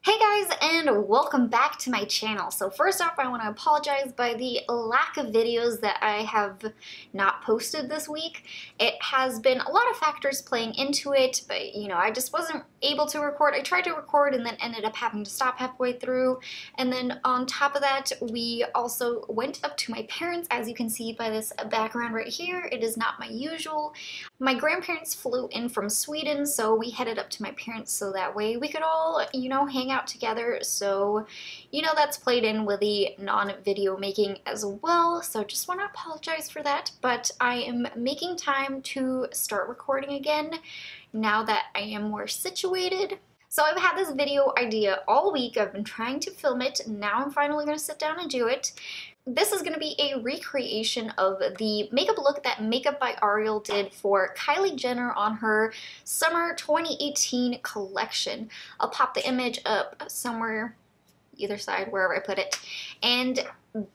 Hey guys, and welcome back to my channel. So first off, I want to apologize by the lack of videos that I have not posted this week. It has been a lot of factors playing into it, but I just wasn't able to record. I tried to record and then ended up having to stop halfway through. And then on top of that, we also went up to my parents, as you can see by this background right here. It is not my usual. My grandparents flew in from Sweden, so we headed up to my parents so that way we could all, hang out together. So, that's played in with the non-video making as well. So just want to apologize for that, but I am making time to start recording again now that I am more situated. So I've had this video idea all week. I've been trying to film it. Now I'm finally going to sit down and do it. This is going to be a recreation of the makeup look that Makeup by Ariel did for Kylie Jenner on her summer 2018 collection. I'll pop the image up somewhere, either side, wherever I put it. And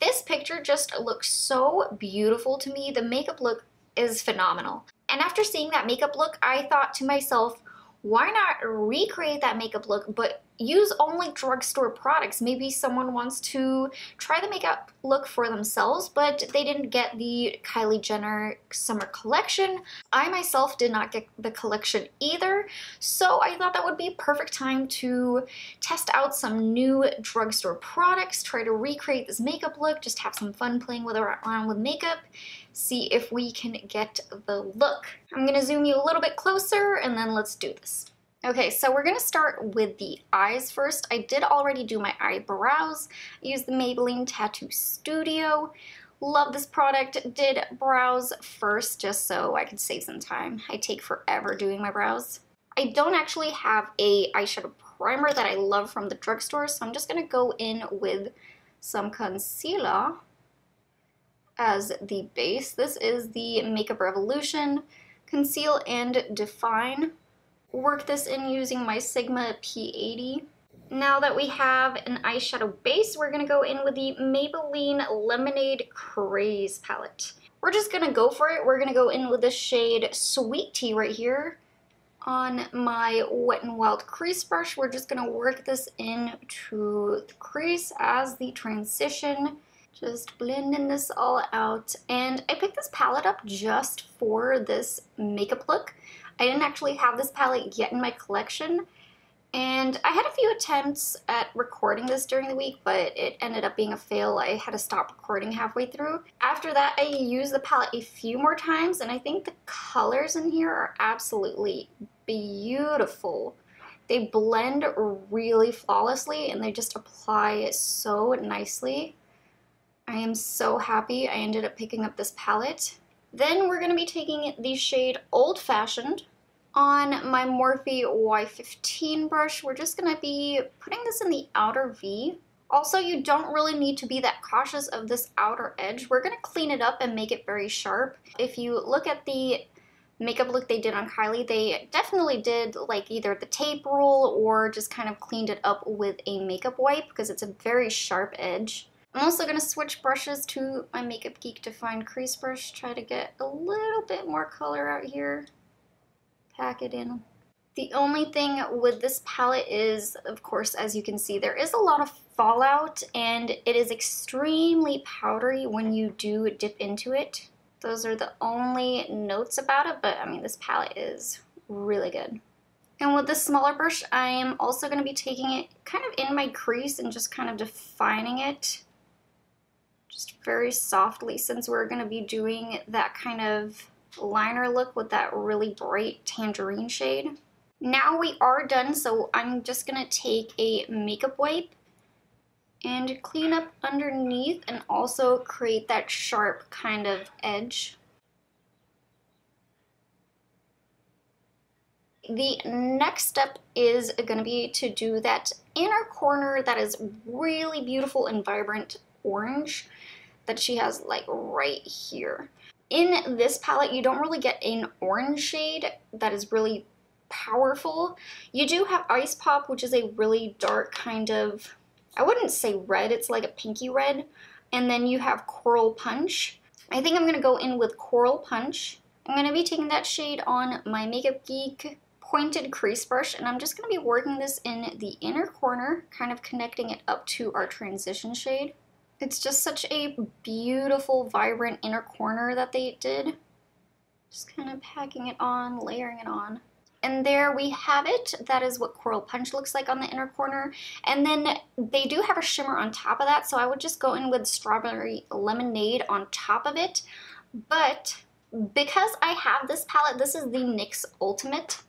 this picture just looks so beautiful to me. The makeup look is phenomenal. And after seeing that makeup look, I thought to myself, why not recreate that makeup look, but use only drugstore products? Maybe someone wants to try the makeup look for themselves, but they didn't get the Kylie Jenner summer collection. I myself did not get the collection either, so I thought that would be a perfect time to test out some new drugstore products, try to recreate this makeup look, just have some fun playing around with makeup, see if we can get the look. I'm gonna zoom you a little bit closer and then let's do this. Okay, so we're gonna start with the eyes first. I did already do my eyebrows. I used the Maybelline Tattoo Studio. Love this product. Did brows first just so I could save some time. I take forever doing my brows. I don't actually have a eyeshadow primer that I love from the drugstore, so I'm just gonna go in with some concealer as the base. This is the Makeup Revolution Conceal and Define. Work this in using my Sigma P80. Now that we have an eyeshadow base, we're gonna go in with the Maybelline Lemonade Craze palette. We're just gonna go for it. We're gonna go in with the shade Sweet Tea right here. On my Wet n Wild crease brush, we're just gonna work this into the crease as the transition. Just blending this all out. And I picked this palette up just for this makeup look. I didn't actually have this palette yet in my collection, and I had a few attempts at recording this during the week, but it ended up being a fail. I had to stop recording halfway through. After that, I used the palette a few more times, and I think the colors in here are absolutely beautiful. They blend really flawlessly, and they just apply so nicely. I am so happy I ended up picking up this palette. Then we're going to be taking the shade Old Fashioned. On my Morphe Y15 brush, we're just going to be putting this in the outer V. Also, you don't really need to be that cautious of this outer edge. We're going to clean it up and make it very sharp. If you look at the makeup look they did on Kylie, they definitely did like either the tape rule or just kind of cleaned it up with a makeup wipe because it's a very sharp edge. I'm also going to switch brushes to my Makeup Geek Define crease brush, try to get a little bit more color out here, pack it in. The only thing with this palette is, of course, as you can see, there is a lot of fallout and it is extremely powdery when you do dip into it. Those are the only notes about it, but I mean, this palette is really good. And with this smaller brush, I am also going to be taking it kind of in my crease and just kind of defining it. Just very softly, since we're going to be doing that kind of liner look with that really bright tangerine shade. Now we are done, so I'm just going to take a makeup wipe and clean up underneath and also create that sharp kind of edge. The next step is going to be to do that inner corner that is really beautiful and vibrant orange that she has like right here. In this palette, you don't really get an orange shade that is really powerful. You do have Ice Pop, which is a really dark kind of, I wouldn't say red, it's like a pinky red. And then you have Coral Punch. I think I'm going to go in with Coral Punch. I'm going to be taking that shade on my Makeup Geek pointed crease brush, and I'm just going to be working this in the inner corner, kind of connecting it up to our transition shade. It's just such a beautiful, vibrant inner corner that they did. Just kind of packing it on, layering it on. And there we have it. That is what Coral Punch looks like on the inner corner. And then they do have a shimmer on top of that, so I would just go in with Strawberry Lemonade on top of it. But because I have this palette, this is the NYX Ultimate.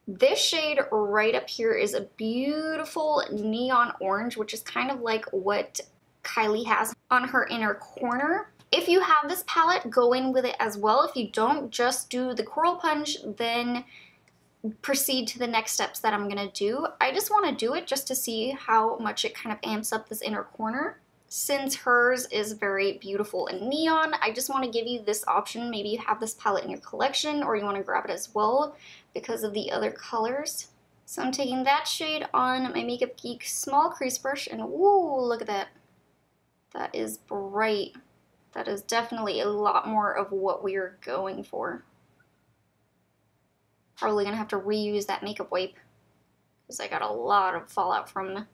This shade right up here is a beautiful neon orange, which is kind of like what Kylie has on her inner corner. If you have this palette, go in with it as well. If you don't, just do the Coral Punch, then proceed to the next steps that I'm gonna do. I just want to do it just to see how much it kind of amps up this inner corner. Since hers is very beautiful and neon, I just want to give you this option. Maybe you have this palette in your collection or you want to grab it as well because of the other colors. So I'm taking that shade on my Makeup Geek small crease brush, and woo, look at that. That is bright. That is definitely a lot more of what we're going for. Probably gonna have to reuse that makeup wipe because I got a lot of fallout from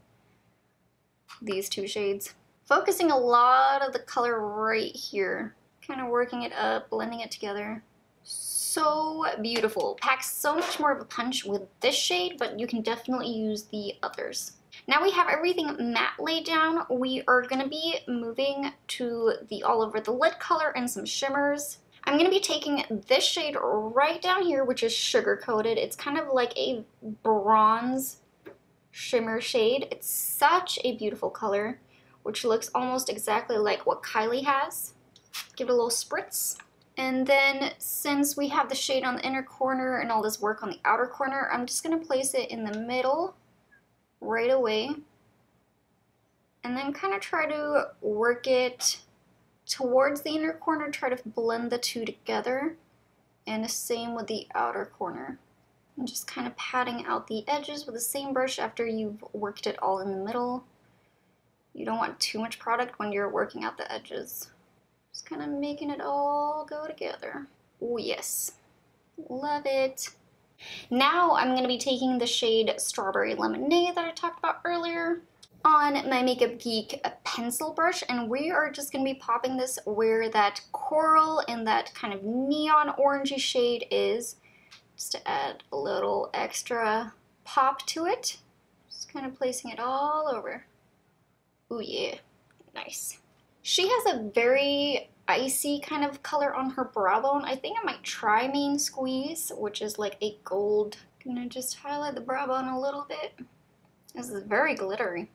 these two shades. Focusing a lot of the color right here, kind of working it up, blending it together. So beautiful. Packs so much more of a punch with this shade, but you can definitely use the others. Now we have everything matte laid down. We are going to be moving to the all over the lid color and some shimmers. I'm going to be taking this shade right down here, which is sugar coated. It's kind of like a bronze shimmer shade. It's such a beautiful color, which looks almost exactly like what Kylie has. Give it a little spritz. And then since we have the shade on the inner corner and all this work on the outer corner, I'm just going to place it in the middle right away. And then kind of try to work it towards the inner corner, try to blend the two together. And the same with the outer corner. And just kind of patting out the edges with the same brush after you've worked it all in the middle. You don't want too much product when you're working out the edges. Just kind of making it all go together. Oh yes, love it. Now I'm going to be taking the shade Strawberry Lemonade that I talked about earlier on my Makeup Geek pencil brush, and we are just going to be popping this where that coral and that kind of neon orangey shade is, just to add a little extra pop to it. Just kind of placing it all over. Oh yeah, nice. She has a very icy kind of color on her brow bone. I think I might try Main Squeeze, which is like a gold. Gonna just highlight the brow bone a little bit. This is very glittery.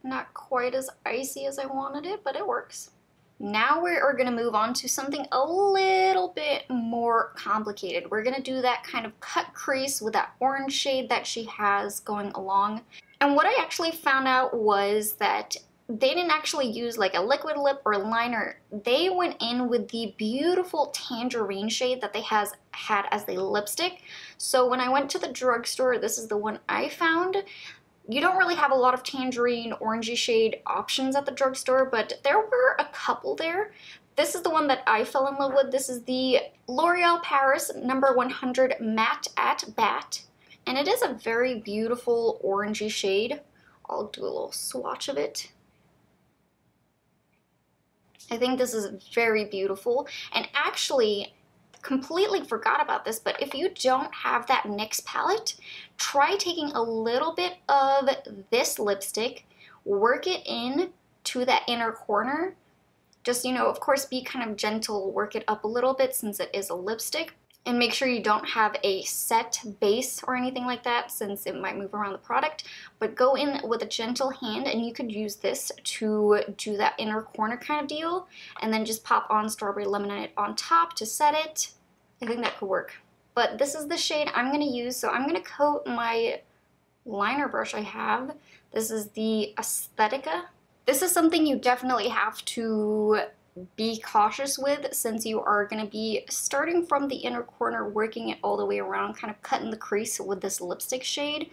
Not quite as icy as I wanted it, but it works. Now we are gonna move on to something a little bit more complicated. We're gonna do that kind of cut crease with that orange shade that she has going along. And what I actually found out was that they didn't actually use like a liquid lip or liner. They went in with the beautiful tangerine shade that they had as the lipstick. So when I went to the drugstore, this is the one I found. You don't really have a lot of tangerine orangey shade options at the drugstore, but there were a couple there. This is the one that I fell in love with. This is the L'Oreal Paris number 100 Matte at Bat. And it is a very beautiful orangey shade. I'll do a little swatch of it. I think this is very beautiful, and actually completely forgot about this, but if you don't have that NYX palette, try taking a little bit of this lipstick, work it in to that inner corner. Just, you know, of course, be kind of gentle, work it up a little bit since it is a lipstick. And make sure you don't have a set base or anything like that since it might move around the product. But go in with a gentle hand, and you could use this to do that inner corner kind of deal. And then just pop on Strawberry Lemonade on top to set it. I think that could work. But this is the shade I'm going to use. So I'm going to coat my liner brush I have. This is the Aesthetica. This is something you definitely have to be cautious with since you are going to be starting from the inner corner, working it all the way around, kind of cutting the crease with this lipstick shade.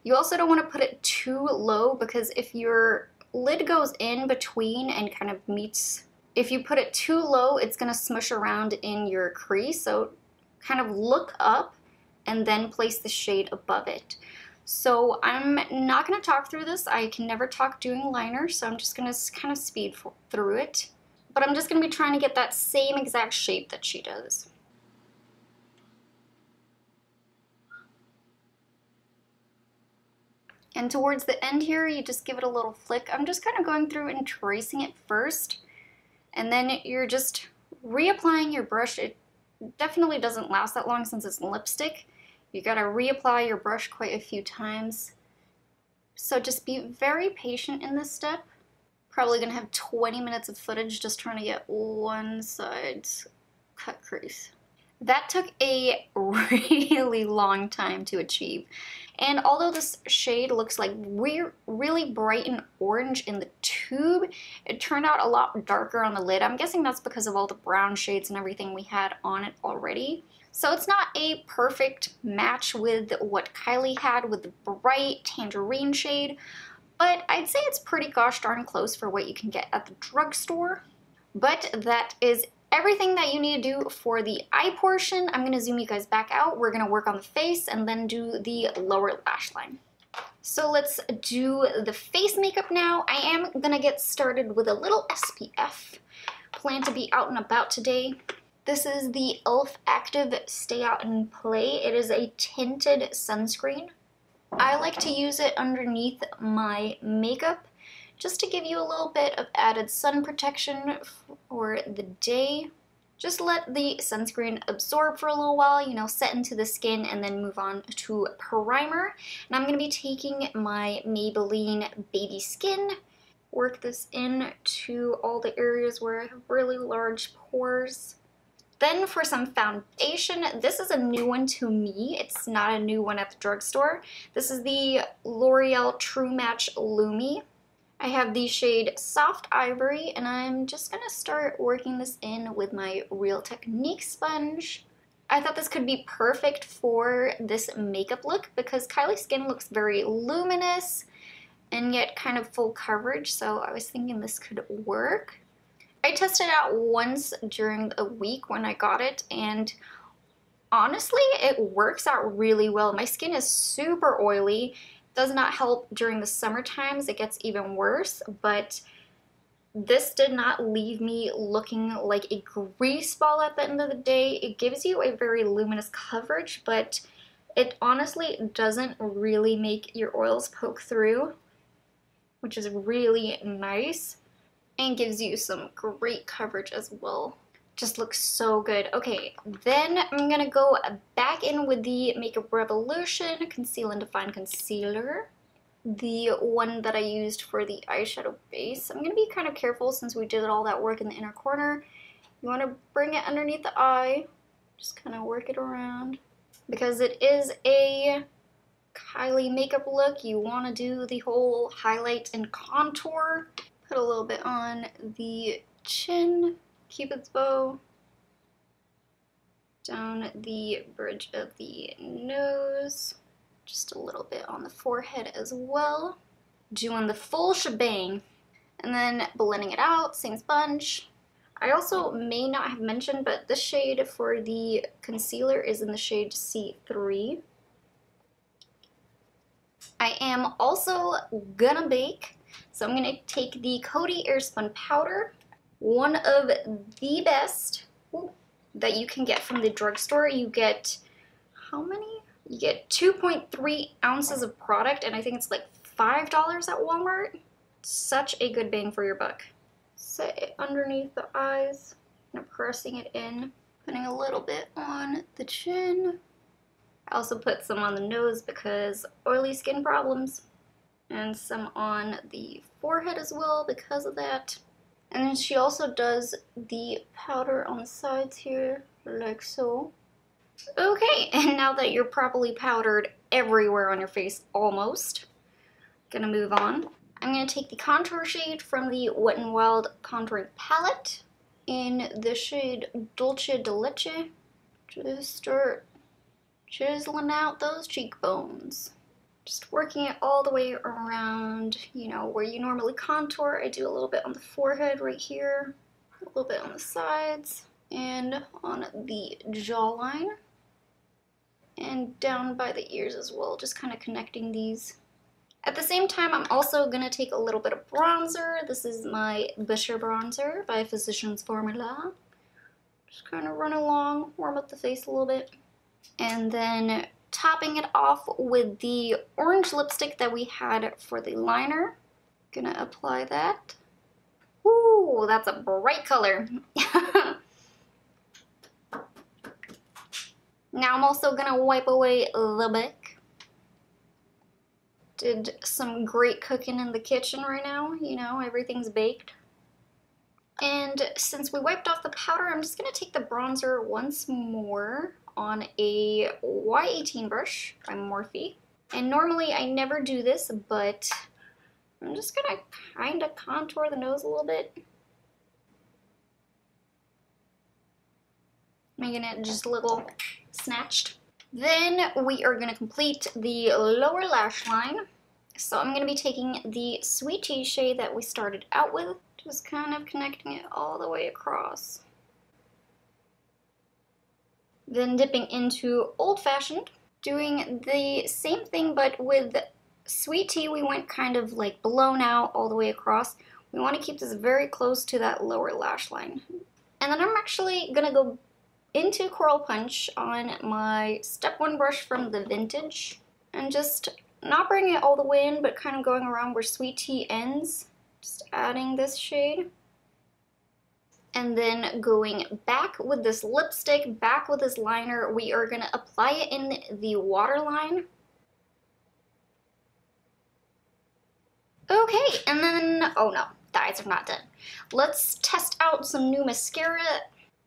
You also don't want to put it too low because if your lid goes in between and kind of meets, if you put it too low, it's going to smush around in your crease. So kind of look up and then place the shade above it. So I'm not going to talk through this. I can never talk doing liner, so I'm just going to kind of speed through it. But I'm just going to be trying to get that same exact shape that she does. And towards the end here, you just give it a little flick. I'm just kind of going through and tracing it first, and then you're just reapplying your brush. It definitely doesn't last that long since it's lipstick. You gotta reapply your brush quite a few times. So just be very patient in this step. Probably gonna have 20 minutes of footage just trying to get one side's cut crease. That took a really long time to achieve. And although this shade looks like really bright and orange in the tube, it turned out a lot darker on the lid. I'm guessing that's because of all the brown shades and everything we had on it already. So it's not a perfect match with what Kylie had with the bright tangerine shade, but I'd say it's pretty gosh darn close for what you can get at the drugstore. But that is everything that you need to do for the eye portion. I'm going to zoom you guys back out. We're going to work on the face and then do the lower lash line. So let's do the face makeup now. I am going to get started with a little SPF. Plan to be out and about today. This is the e.l.f. Active Stay Out and Play. It is a tinted sunscreen. I like to use it underneath my makeup just to give you a little bit of added sun protection for the day. Just let the sunscreen absorb for a little while, you know, set into the skin, and then move on to primer. And I'm going to be taking my Maybelline Baby Skin, work this into all the areas where I have really large pores. Then for some foundation, this is a new one to me. It's not a new one at the drugstore. This is the L'Oreal True Match Lumi. I have the shade Soft Ivory, and I'm just gonna start working this in with my Real Technique sponge. I thought this could be perfect for this makeup look because Kylie's skin looks very luminous and yet kind of full coverage, so I was thinking this could work. I tested it out once during a week when I got it, and honestly, it works out really well. My skin is super oily. Does not help during the summer times. It gets even worse, but this did not leave me looking like a grease ball at the end of the day. It gives you a very luminous coverage, but it honestly doesn't really make your oils poke through, which is really nice, and gives you some great coverage as well. Just looks so good. Okay, then I'm gonna go back in with the Makeup Revolution Conceal and Define Concealer, the one that I used for the eyeshadow base. I'm gonna be kind of careful since we did all that work in the inner corner. You want to bring it underneath the eye, just kind of work it around. Because it is a Kylie makeup look, you want to do the whole highlight and contour. Put a little bit on the chin. Cupid's bow, down the bridge of the nose, just a little bit on the forehead as well. Doing the full shebang, and then blending it out, same sponge. I also may not have mentioned, but this shade for the concealer is in the shade C3. I am also gonna bake, so I'm gonna take the Coty Airspun powder, one of the best that you can get from the drugstore. You get, how many? You get 2.3 ounces of product, and I think it's like $5 at Walmart. Such a good bang for your buck. Set it underneath the eyes, and pressing it in, putting a little bit on the chin. I also put some on the nose because oily skin problems, and some on the forehead as well because of that. And then she also does the powder on the sides here, like so. Okay, and now that you're properly powdered everywhere on your face, almost, gonna move on. I'm gonna take the contour shade from the Wet n Wild contouring palette in the shade Dolce de Leche. Just start chiseling out those cheekbones. Just working it all the way around, you know, where you normally contour. I do a little bit on the forehead right here, a little bit on the sides, and on the jawline. and down by the ears as well, just kind of connecting these. At the same time, I'm also going to take a little bit of bronzer. This is my Blusher bronzer by Physicians Formula. Just kind of run along, warm up the face a little bit. And then topping it off with the orange lipstick that we had for the liner. Gonna apply that. Ooh, that's a bright color. Now I'm also gonna wipe away the back. Did some great cooking in the kitchen right now. You know, everything's baked. And since we wiped off the powder, I'm just gonna take the bronzer once more on a Y18 brush by Morphe. And normally I never do this, but I'm just gonna kind of contour the nose a little bit. Making it just a little snatched. Then we are gonna complete the lower lash line. So I'm gonna be taking the Sweet Tea shade that we started out with, just kind of connecting it all the way across. Then dipping into Old Fashioned, doing the same thing, but with Sweet Tea we went kind of like blown out all the way across. We want to keep this very close to that lower lash line. And then I'm actually gonna go into Coral Punch on my Step 1 brush from the Vintage, and just not bringing it all the way in, but kind of going around where Sweet Tea ends, just adding this shade. And then going back with this lipstick, back with this liner, we are gonna apply it in the waterline. Okay, and then, oh no, the eyes are not done. Let's test out some new mascara.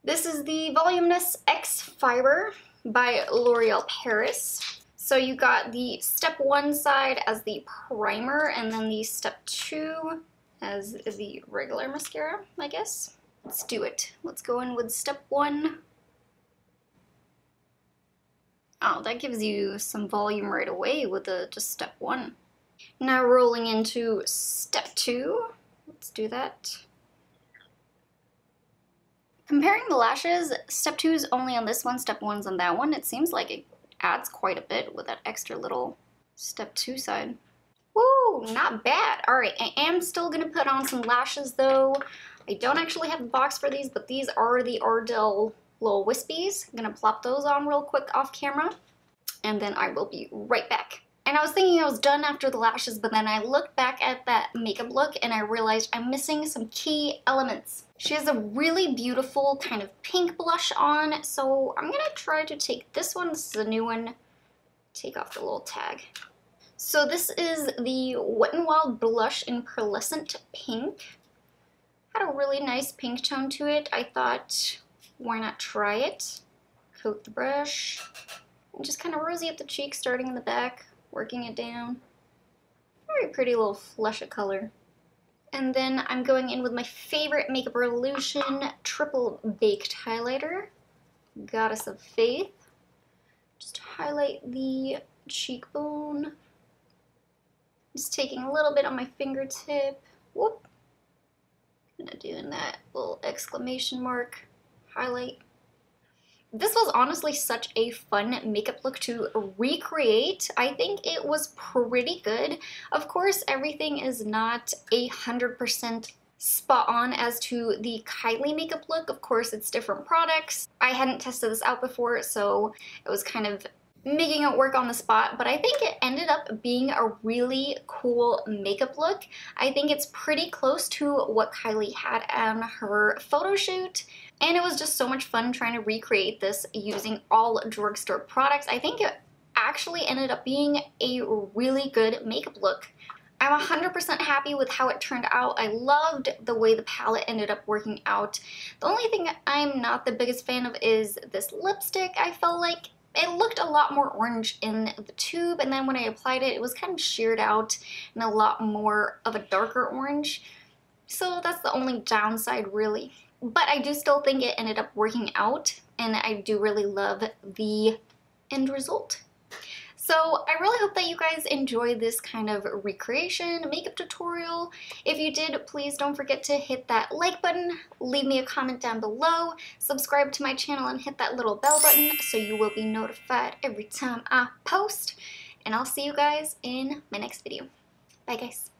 This is the Voluminous X Fiber by L'Oreal Paris. So you got the Step 1 side as the primer, and then the Step 2 as the regular mascara, I guess. Let's do it. Let's go in with Step 1. Oh, that gives you some volume right away with just Step 1. Now rolling into Step 2. Let's do that. Comparing the lashes, Step 2 is only on this one, Step 1's on that one. It seems like it adds quite a bit with that extra little Step 2 side. Woo, not bad. Alright, I am still gonna put on some lashes though. I don't actually have the box for these, but these are the Ardell little wispies. I'm gonna plop those on real quick off camera, and then I will be right back. And I was thinking I was done after the lashes, but then I looked back at that makeup look and I realized I'm missing some key elements. She has a really beautiful kind of pink blush on, so I'm gonna try to take this one. This is a new one. Take off the little tag. So this is the Wet n Wild blush in Pearlescent Pink. Had a really nice pink tone to it. I thought, why not try it? Coat the brush and just kind of rosy up the cheeks, starting in the back, working it down. Very pretty little flush of color. And then I'm going in with my favorite Makeup Revolution Triple Baked Highlighter, Goddess of Faith. Just highlight the cheekbone. Just taking a little bit on my fingertip. Whoop. Kind of doing that little exclamation mark highlight. This was honestly such a fun makeup look to recreate. I think it was pretty good. Of course, everything is not 100% spot on as to the Kylie makeup look. Of course, it's different products. I hadn't tested this out before, so it was kind of making it work on the spot, but I think it ended up being a really cool makeup look. I think it's pretty close to what Kylie had on her photo shoot, and it was just so much fun trying to recreate this using all drugstore products. I think it actually ended up being a really good makeup look. I'm 100% happy with how it turned out. I loved the way the palette ended up working out. The only thing I'm not the biggest fan of is this lipstick. I felt like it looked a lot more orange in the tube, and then when I applied it, it was kind of sheared out and a lot more of a darker orange. So that's the only downside, really. But I do still think it ended up working out, and I do really love the end result. So I really hope that you guys enjoyed this kind of recreation makeup tutorial. If you did, please don't forget to hit that like button, leave me a comment down below, subscribe to my channel, and hit that little bell button so you will be notified every time I post. And I'll see you guys in my next video. Bye guys.